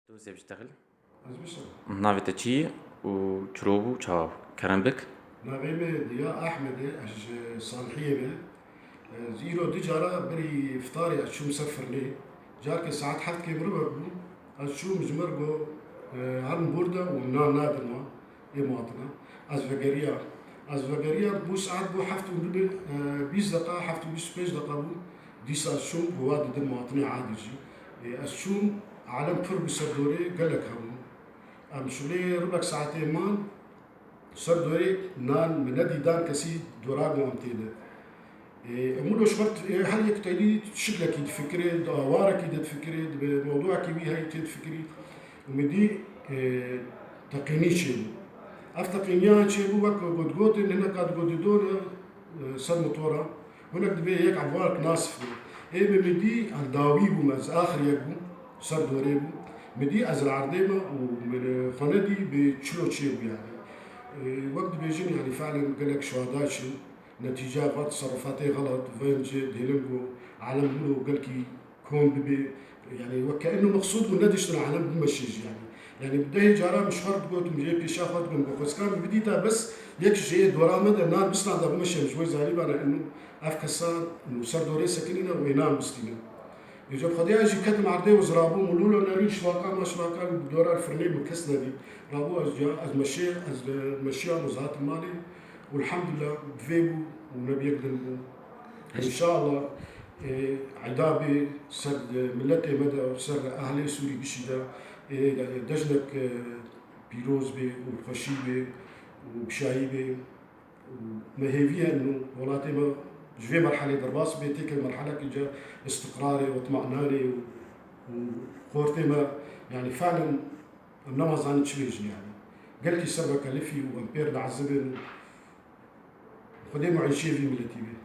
توزي بيشتغل از بشه نافي تشي وشروبو تشاو كرنبك نغيمة ديا أحمد أج صالحية به زيرو دي جارة بري فطاري أشوم سفر لي جارك ساعات حد كي مربع بو أشوم جمر بو عن بوردة ومنان نادر ما مواطنة از فقريا بو ساعات بو حفتو بلبي 20 دقيقة حفتو 25 دقيقة بو دي ساعة شوم بواد دي مواطنة عادي جي أشوم عالم فر بسردوري قالك هم أمشولي ربك ساعتين مان سر دوري نان من ندي دان كسي دوراغو امتيده امولو شبرت هل يكتلي شكلك تفكري دوارك تفكري بموضوعك بي هي تفكري ومدي تقيني شيء افتقينيا شيء بو وقت قد ان هنا قد دور سر موتورا هناك دبي هيك عبارك ناصف بمدي الداوي بو مز اخر يبو سر دوري بو مدي از العرديمه ومن خندي بتشلو شيء يعني وقت بيجين يعني فعلا قال لك شهداء شو نتيجة بعض تصرفاتي غلط وين جي ديلنجو عالم منه قال كي كون ببي يعني وكأنه مقصود من ندش العالم بمشيج يعني بدي جارا مش فرد قلت مجي بيشا خد من بس كان بديتها بس يكش شيء دورا مدى النار بس نعدا بمشي مش ويز عليه أنا إنه أفكسان إنه صار دوري سكننا وينام مسلمين يجب خديها يجي كتم عردي وزرابو مولولو نارين شواكا ما شواكا بدورا الفرني مكسنا دي رابو از مشي مزات المالي والحمد لله بفيبو ونبي يقدم ان شاء الله عدابي سر ملتي مدى سر اهلي سوري بشيدا دجنك بيروز بي وخشي بي وبشاي بي ومهيفية انه ولاتي ما جفي مرحلة درباس بيتيك المرحلة كي جا استقراري واطمئناني وخورتي ما يعني فعلا النمط عن تشويج يعني قال لي سبب كلفي وامبير نعذبن خدي معيشيه في ملتي بي